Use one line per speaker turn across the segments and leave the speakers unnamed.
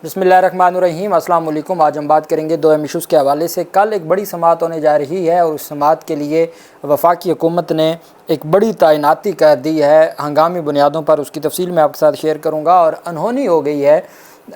बिस्मिल्लाहिर्रहमानिर्रहीम। अस्सलाम वालेकुम। आज हम बात करेंगे दो अहम इशूज़ के हवाले से। कल एक बड़ी समाअत होने जा रही है और उस समाअत के लिए वफाकी हुकूमत ने एक बड़ी तैनाती कर दी है हंगामी बुनियादों पर। उसकी तफसील मैं आपके साथ शेयर करूँगा। और अनहोनी हो गई है,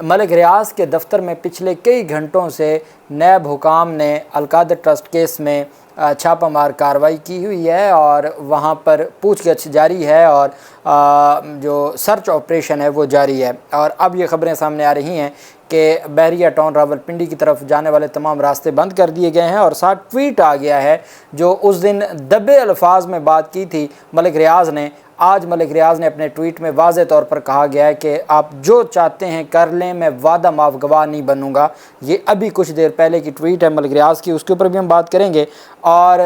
मलिक रियाज के दफ्तर में पिछले कई घंटों से नैब हुकाम ने अलकादर ट्रस्ट केस में छापामार कार्रवाई की हुई है और वहाँ पर पूछगछ जारी है और जो सर्च ऑपरेशन है वो जारी है। और अब ये ख़बरें सामने आ रही हैं कि बहरिया टाउन रावलपिंडी की तरफ जाने वाले तमाम रास्ते बंद कर दिए गए हैं और साथ ट्वीट आ गया है जो उस दिन दबे अल्फाज में बात की थी मलिक रियाज ने। आज मलिक रियाज ने अपने ट्वीट में वाज़े तौर पर कहा गया है कि आप जो चाहते हैं कर लें, मैं वादा माफ गवाह नहीं बनूंगा। ये अभी कुछ देर पहले की ट्वीट है मलिक रियाज की, उसके ऊपर भी हम बात करेंगे। और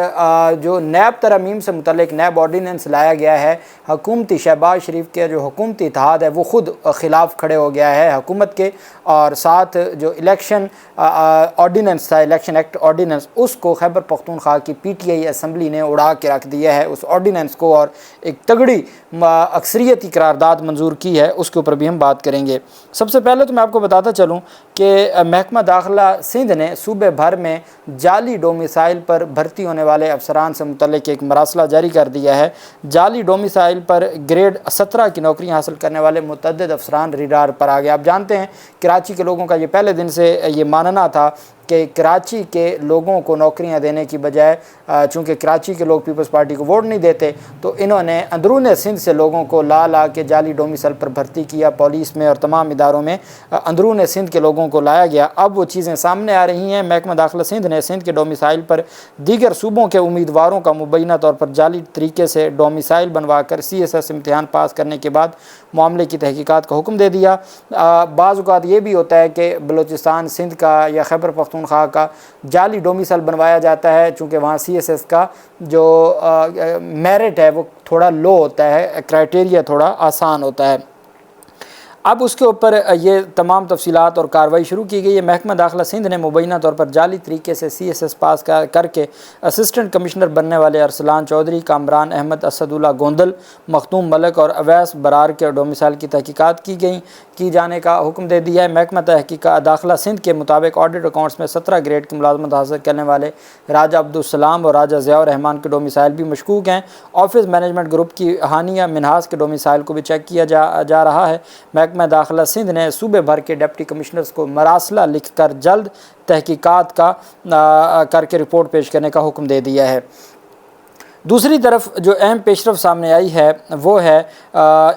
जो नैब तरमीम से मुतल्लिक नैब ऑर्डीनेंस लाया गया है, हुकूमती शहबाज शरीफ के जो हुकूमती इत्तेहाद है वो ख़ुद ख़िलाफ़ खड़े हो गया है हुकूमत के। और साथ जो इलेक्शन ऑर्डीनेंस था, इलेक्शन एक्ट ऑर्डीनेंस, उसको खैबर पख्तूनख्वा की PTI असम्बली ने उड़ा के रख दिया है उस ऑर्डीनेंस को, और एक तगड़ी अक्सरियती करारदाद मंजूर की है। उसके ऊपर भी हम बात करेंगे। सबसे पहले तो मैं आपको बताता चलूँ कि महकमा दाखिला सिंध ने सूबे भर में जाली डोमिसाइल पर भर्ती होने वाले अफसरान से मुतल्लिक एक मरासला जारी कर दिया है। जाली डोमिसाइल पर ग्रेड 17 की नौकरियां हासिल करने वाले मुतअद्दिद अफसरान रिडार पर आ गए। आप जानते हैं कराची के लोगों का ये पहले दिन से ये मानना था कि कराची के लोगों को नौकरियां देने की बजाय, चूँकि कराची के लोग पीपल्स पार्टी को वोट नहीं देते, तो इन्होंने अंदरून सिंध से लोगों को ला के जाली डोमिसाइल पर भर्ती किया। पुलिस में और तमाम इदारों में अंदरून सिंध के लोगों को लाया गया। अब वो चीज़ें सामने आ रही हैं। महकमा दाखिला सिंध ने सिंध के डोमिसाइल पर दीगर सूबों के उम्मीदवारों का मुबैना तौर पर जाली तरीके से डोमिसाइल बनवा कर CSS इम्तिहान पास करने के बाद मामले की तहकीकात का हुक्म दे दिया। बाज़ औक़ात ये भी होता है कि बलूचिस्तान, सिंध का या खैबर पख्तूनख्वा का जाली डोमिसाइल बनवाया जाता है, चूँकि वहाँ CSS का जो मेरिट है वो थोड़ा लो होता है, क्राइटेरिया थोड़ा आसान होता है। अब उसके ऊपर ये तमाम तफसीलात और कार्रवाई शुरू की गई है। महकमा दाखिला सिंध ने मुबैना तौर पर जाली तरीके से CSS पास करके असिस्टेंट कमिश्नर बनने वाले अरसलान चौधरी, कामरान अहमद, असदुल्ला गोंदल, मखदूम मलिक और अवैस बरार के डोमिसाइल की तहकीकात की जाने का हुक्म दे दिया है। महकमा तहकीकात दाखिला सिंध के मुताबिक ऑडिट अकाउंट्स में 17 ग्रेड की मुलाजमत हासिल करने वाले राजा अब्दुलसलाम और राजा ज़ियाउर रहमान के डोमिसाइल भी मशकूक हैं। ऑफिस मैनेजमेंट ग्रुप की हानिया मिनहास के डोमिसाइल को भी चेक किया जा रहा है। महकमा दाखिला सिंध ने सूबे भर के डिप्टी कमिश्नर्स को मरासला लिखकर जल्द तहकीकात करके रिपोर्ट पेश करने का हुक्म दे दिया है। दूसरी तरफ जो अहम पेशरफ सामने आई है वो है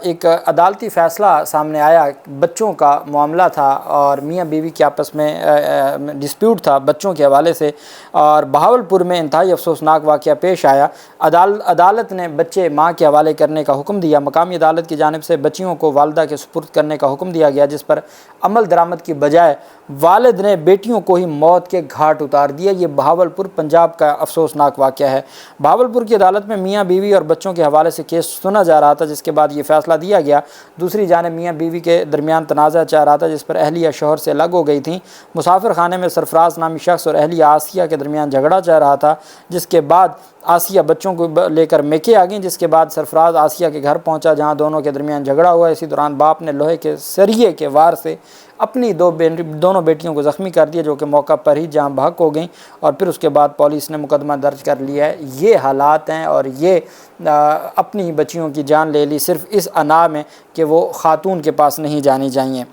एक अदालती फ़ैसला सामने आया। बच्चों का मामला था और मियाँ बीवी के आपस में डिस्प्यूट था बच्चों के हवाले से, और बहावलपुर में इंतहाई अफसोसनाक वाक़या पेश आया। अदालत ने बच्चे माँ के हवाले करने का हुक्म दिया। मकामी अदालत की जानिब से बच्चियों को वालदा के सुपुर्द करने का हुक्म दिया गया, जिस पर अमल दरामद की बजाय वालिद ने बेटियों को ही मौत के घाट उतार दिया। ये बहावलपुर पंजाब का अफसोसनाक वाक़या है। बहावलपुर की अदालत में मियाँ बीवी और बच्चों के हवाले से केस सुना जा रहा था, जिसके बाद ये फैसला दिया गया। दूसरी जानिब मियाँ बीवी के दरमियान तनाज़ा चल रहा था, जिस पर अहलिया शौहर से अलग हो गई थी। मुसाफिर खाने में सरफराज नामी शख्स और अहलिया आसिया के दरमियान झगड़ा चल रहा था, जिसके बाद आसिया बच्चों को लेकर मेके आ गई, जिसके बाद सरफराज आसिया के घर पहुंचा, जहां दोनों के दरमियान झगड़ा हुआ। इसी दौरान बाप ने लोहे के सरिये के वार से अपनी दोनों बेटियों को ज़ख्मी कर दिया, जो कि मौका पर ही जहां बहक हो गई, और फिर उसके बाद पुलिस ने मुकदमा दर्ज कर लिया है। ये हालात हैं और ये अपनी बच्चियों की जान ले ली सिर्फ इस अना में कि वो खातून के पास नहीं जानी चाहिए।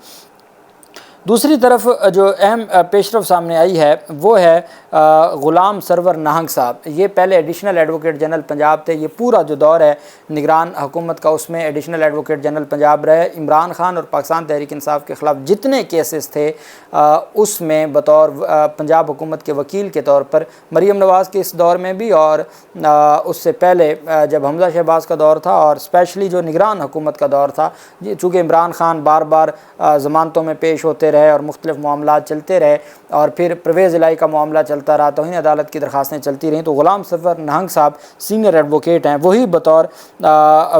दूसरी तरफ जो अहम पेशरफ सामने आई है वो है ग़ुलाम सरवर नाहंग साहब। ये पहले एडिशनल एडवोकेट जनरल पंजाब थे। ये पूरा जो दौर है निगरान हुकूमत का उसमें एडिशनल एडवोकेट जनरल पंजाब रहे। इमरान खान और पाकिस्तान तहरीक इंसाफ के ख़िलाफ़ जितने केसेस थे उसमें बतौर पंजाब हुकूमत के वकील के तौर पर मरीम नवाज़ के इस दौर में भी, और उससे पहले जब हमज़ा शहबाज का दौर था, और स्पेशली जो निगरान हुकूमत का दौर था, चूँकि इमरान खान बार बार ज़मानतों में पेश होते रहे और मुख्तलिफ मामला चलते रहे, और फिर परवेज़ इलाही का मामला चलता रहा, तौहीन अदालत की दरख्वास्तें चलती रहीं, तो ग़ुलाम सरवर नाहंग साहब सीनियर एडवोकेट हैं, वही बतौर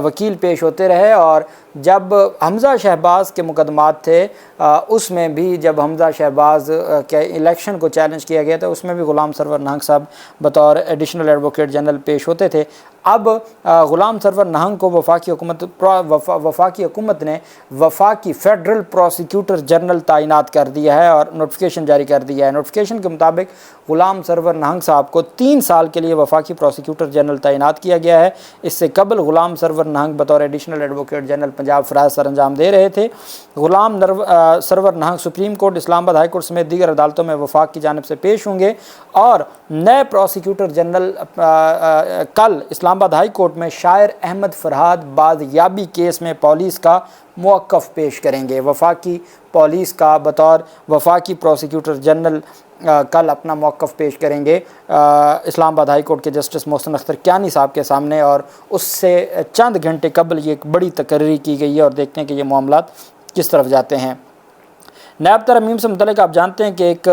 वकील पेश होते रहे। और जब हमज़ा शहबाज के मुकदमात थे उसमें भी, जब हमज़ा शहबाज के इलेक्शन को चैलेंज किया गया था, उसमें भी ग़ुलाम सरवर नाहंग साहब बतौर एडिशनल एडवोकेट जनरल पेश होते थे। اب غلام سرور نہنگ کو وفاقی حکومت نے وفاقی فیڈرل پروسیکیوٹر جنرل تعینات کر دیا ہے اور نوٹیفیکیشن جاری کر دیا ہے۔ نوٹیفیکیشن کے مطابق غلام سرور نہنگ صاحب کو 3 سال کے لیے وفاقی پروسیکیوٹر جنرل تعینات کیا گیا ہے۔ اس سے قبل غلام سرور نہنگ بطور ایڈیشنل ایڈوکیٹ جنرل پنجاب فرائض سر انجام دے رہے تھے۔ غلام سرور نہنگ سپریم کورٹ، اسلام آباد ہائی کورٹ سمیت دیگر عدالتوں میں وفاق کی جانب سے پیش ہوں گے اور نئے پروسیکیوٹر جنرل کل اسلام آباد ہائی کورٹ میں شاعر احمد فرہاد بازیابی کیس میں پولیس کا موقف پیش کریں گے۔ وفاقی پولیس کا بطور وفاقی پروسیکیوٹر جنرل کل اپنا موقف پیش کریں گے اسلام آباد ہائی کورٹ کے جسٹس محسن اختر کیانی صاحب کے سامنے، اور اس سے چند گھنٹے قبل یہ ایک بڑی تقرری کی گئی ہے اور دیکھتے ہیں کہ یہ معاملات کس طرف جاتے ہیں۔ نیب ترمیم سے متعلق آپ جانتے ہیں کہ ایک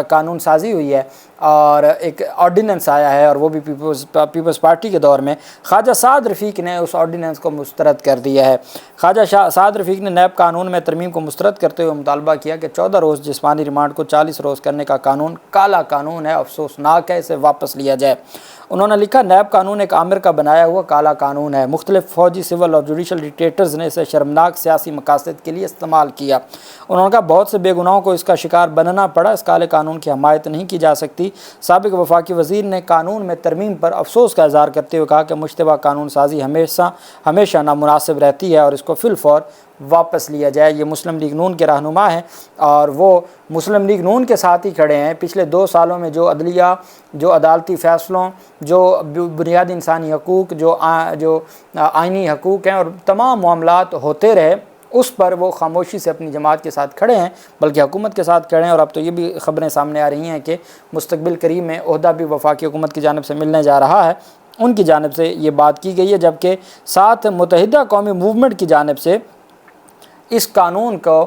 قانون سازی ہوئی ہے اور ایک آرڈیننس آیا ہے، اور وہ بھی پیپلز پارٹی کے دور میں خواجہ سعد رفیق نے اس آرڈیننس کو مسترد کر دیا ہے۔ خواجہ سعد رفیق نے نیب قانون میں ترمیم کو مسترد کرتے ہوئے مطالبہ کیا کہ 14 روز جسمانی ریمانڈ کو 40 روز کرنے کا قانون کالا قانون ہے، افسوسناک ہے، اسے واپس لیا جائے۔ انہوں نے لکھا نیب قانون ایک آمر کا بنایا ہوا کالا قانون ہے، مختلف فوجی، سول اور جوڈیشل ڈکٹیٹرز نے اسے شرمناک سیاسی مقاصد کے لیے استعمال کیا۔ انہوں نے کہا بہت سے بے گناہوں کو اس کا شکار بننا پڑا، اس کالے قانون کی حمایت نہیں کی جا سکتی۔ سابق وفاقی وزیر نے قانون میں ترمیم پر افسوس کا اظہار کرتے ہوئے کہا کہ مشتبہ قانون سازی ہمیشہ نامناسب رہتی ہے اور اس کو فی الفور واپس لیا جائے۔ یہ مسلم لیگ نون کے رہنما ہیں اور وہ مسلم لیگ نون کے ساتھ ہی کھڑے ہیں۔ پچھلے 2 سالوں میں جو عدلیہ، جو عدالتی فیصلوں، جو بنیادی انسانی حقوق، جو آئینی حقوق ہیں اور تمام معاملات ہوتے رہے، اس پر وہ خاموشی سے اپنی جماعت کے ساتھ کھڑے ہیں، بلکہ حکومت کے ساتھ کھڑے ہیں۔ اور اب تو یہ بھی خبریں سامنے آ رہی ہیں کہ مستقبل قریب میں عہدہ بھی وفاقی حکومت کی جانب سے ملنے جا رہا ہے، ان کی جانب سے یہ بات کی گئی ہے، جبکہ ساتھ متحدہ قومی موومنٹ کی جانب سے اس قانون کو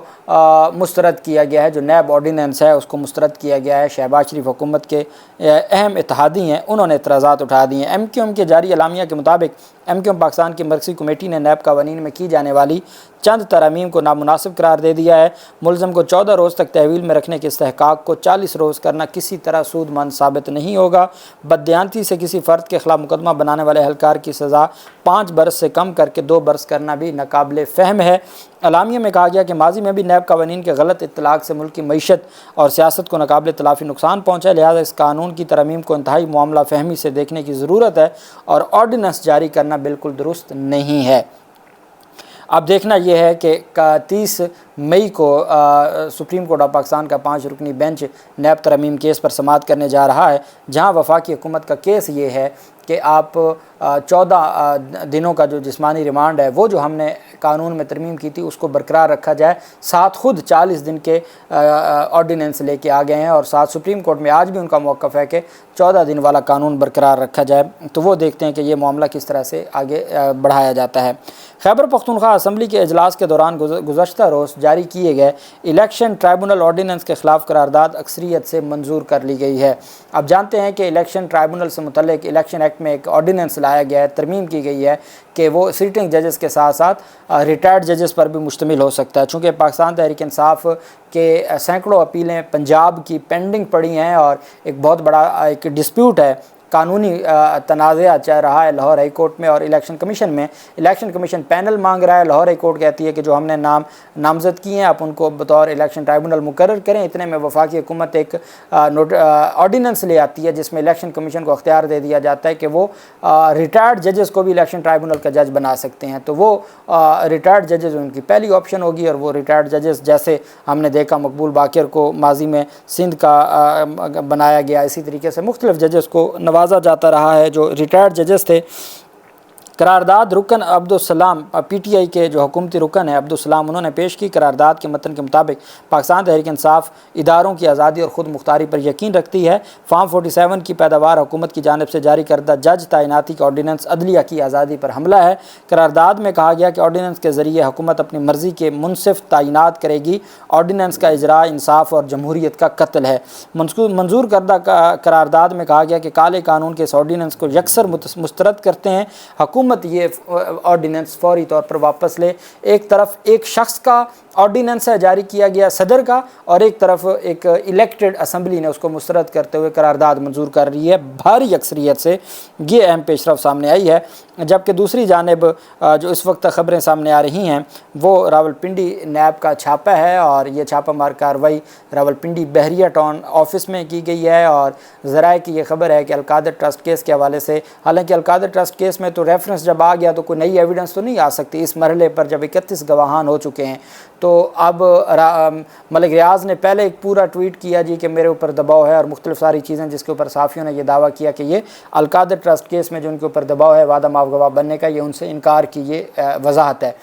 مسترد کیا گیا ہے۔ جو نیب آرڈیننس ہے اس کو مسترد کیا گیا ہے۔ شہباز شریف حکومت کے اہم اتحادی ہیں، انہوں نے اعتراضات اٹھا دیے ہیں۔ MQM کے جاری اعلامیہ کے مطابق MQM پاکستان کی مرکزی کمیٹی نے نیب قوانین میں کی جانے والی چند ترامیم کو نامناسب قرار دے دیا ہے۔ ملزم کو 14 روز تک تحویل میں رکھنے کے استحقاق کو 40 روز کرنا کسی طرح سود مند ثابت نہیں ہوگا۔ بددیانتی سے کسی فرد کے خلاف مقدمہ بنانے والے اہلکار کی سزا 5 برس سے کم کر کے 2 برس کرنا بھی ناقابل فہم ہے۔ اعلامیہ میں کہا گیا کہ ماضی میں بھی نیب قوانین کے غلط اطلاق سے ملک کی معیشت اور سیاست کو ناقابل تلافی نقصان پہنچا ہے، لہٰذا اس قانون کی ترمیم کو انتہائی معاملہ فہمی سے دیکھنے کی ضرورت ہے اور آرڈیننس جاری کرنا بالکل درست نہیں ہے۔ اب دیکھنا یہ ہے کہ 30 مئی کو سپریم کورٹ آف پاکستان کا 5 رکنی بینچ نیب ترمیم کیس پر سماعت کرنے جا رہا ہے، جہاں وفاقی حکومت کا کیس یہ ہے کہ آپ 14 دنوں کا جو جسمانی ریمانڈ ہے وہ جو ہم نے قانون میں ترمیم کی تھی اس کو برقرار رکھا جائے، ساتھ خود 40 دن کے آرڈیننس لے کے آ گئے ہیں، اور ساتھ سپریم کورٹ میں آج بھی ان کا موقف ہے کہ 14 دن والا قانون برقرار رکھا جائے۔ تو وہ دیکھتے ہیں کہ یہ معاملہ کس طرح سے آگے بڑھایا جاتا ہے۔ خیبر پختونخوا اسمبلی کے اجلاس کے دوران گزشتہ روز جاری کیے گئے الیکشن ٹرائبونل آرڈیننس کے خلاف قرارداد اکثریت سے منظور کر لی گئی ہے۔ اب جانتے ہیں کہ الیکشن ٹرائبونل سے متعلق الیکشن ایکٹ میں ایک آرڈیننس لایا گیا ہے، ترمیم کی گئی ہے کہ وہ سٹنگ ججز کے ساتھ ساتھ ریٹائرڈ ججز پر بھی مشتمل ہو سکتا ہے۔ چونکہ پاکستان تحریک انصاف کے سینکڑوں اپیلیں پنجاب کی پینڈنگ پڑی ہیں اور ایک بہت بڑا ایک ڈسپیوٹ ہے، قانونی تنازعہ چل رہا ہے لاہور ہائی کورٹ میں اور الیکشن کمیشن میں۔ الیکشن کمیشن پینل مانگ رہا ہے، لاہور ہائی کورٹ کہتی ہے کہ جو ہم نے نامزد کیے ہیں آپ ان کو بطور الیکشن ٹرائبونل مقرر کریں۔ اتنے میں وفاقی حکومت ایک آرڈیننس لے آتی ہے جس میں الیکشن کمیشن کو اختیار دے دیا جاتا ہے کہ وہ ریٹائرڈ ججز کو بھی الیکشن ٹرائبونل کا جج بنا سکتے ہیں۔ تو وہ ریٹائرڈ ججز ان کی پہلی آپشن ہوگی، اور وہ ریٹائرڈ ججز جیسے ہم نے دیکھا مقبول باقر کو ماضی میں سندھ کا بنایا گیا، اسی طریقے سے مختلف ججز کو نوازا جاتا رہا ہے جو ریٹائرڈ ججز تھے۔ قرارداد رکن عبدالسلام PTI کے جو حکومتی رکن ہیں عبدالسلام، انہوں نے پیش کی قرارداد کے متن کے مطابق پاکستان تحریک انصاف اداروں کی آزادی اور خود مختاری پر یقین رکھتی ہے۔ فارم 47 کی پیداوار حکومت کی جانب سے جاری کردہ جج تعیناتی کا آرڈیننس عدلیہ کی آزادی پر حملہ ہے۔ قرارداد میں کہا گیا کہ آرڈیننس کے ذریعے حکومت اپنی مرضی کے منصف تعینات کرے گی۔ آرڈیننس کا اجراء انصاف اور جمہوریت کا قتل ہے۔ منظور کردہ قرارداد میں کہا گیا کہ کالے قانون کے اس آرڈیننس کو یکسر مسترد کرتے ہیں۔ حکومت हुकूमत ये ऑर्डीनेंस फौरी तौर पर वापस ले। एक तरफ एक शख्स का ऑर्डीनेंस है जारी किया गया सदर का, और एक तरफ एक इलेक्टेड असम्बली ने उसको मुस्तरद करते हुए करारदाद मंजूर कर रही है भारी अक्सरियत से। ये अहम पेशरफ सामने आई है। जबकि दूसरी जानिब जो इस वक्त ख़बरें सामने आ रही हैं वो रावलपिंडी नैब का छापा है, और ये छापा मार कार्रवाई रावलपिंडी बहरिया टाउन ऑफिस में की गई है। और ज़राए की ये खबर है कि अलकादर ट्रस्ट केस के हवाले से, हालांकि अलकादर ट्रस्ट केस में तो रेफरेंस जब आ गया तो कोई नई एविडेंस तो नहीं आ सकती इस मरहले पर, जब 31 गवाहान हो चुके हैं। तो अब मलिक रियाज ने पहले एक पूरा ट्वीट किया जी कि मेरे ऊपर दबाव है और मुख्तलिफ सारी चीज़ें, जिसके ऊपर साफ़ियों ने यह दावा किया कि ये अलकादर ट्रस्ट केस में जो उनके ऊपर दबाव है वादा माफ गवाह बनने का, ये उनसे इनकार की ये वजाहत है।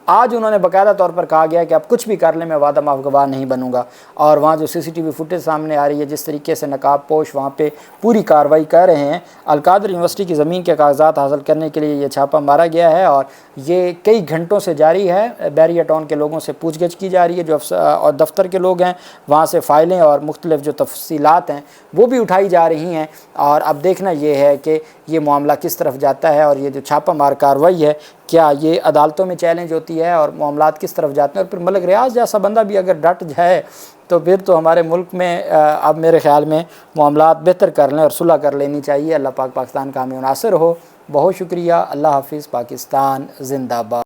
आज उन्होंने बाकायदा तौर पर कहा गया कि आप कुछ भी कर लें मैं वादा माफ गवाह नहीं बनूंगा। और वहाँ जो CCTV फुटेज सामने आ रही है, जिस तरीके से नकाब पोश वहाँ पे पूरी कार्रवाई कर रहे हैं। अलकादर यूनिवर्सिटी की ज़मीन के कागजात हासिल करने के लिए ये छापा मारा गया है, और ये कई घंटों से जारी है। बहरिया टाउन के लोगों से पूछगछ की जा रही है, जो और दफ्तर के लोग हैं वहाँ से फ़ाइलें और मुख्तलिफ जो तफसीलात हैं वो भी उठाई जा रही हैं। और अब देखना ये है कि ये मामला किस तरफ जाता है, और ये जो छापा मार कार्रवाई है क्या ये अदालतों में चैलेंज होती है और मामलात किस तरफ जाते हैं। और फिर मलिक रियाज जैसा बंदा भी अगर डट जाए तो फिर तो हमारे मुल्क में अब मेरे ख़्याल में मामलात बेहतर कर लें और सुलह कर लेनी चाहिए। अल्लाह पाक पाकिस्तान का हमें मुनासिर हो। बहुत शुक्रिया। अल्लाह हाफिज़। पाकिस्तान ज़िंदाबाद।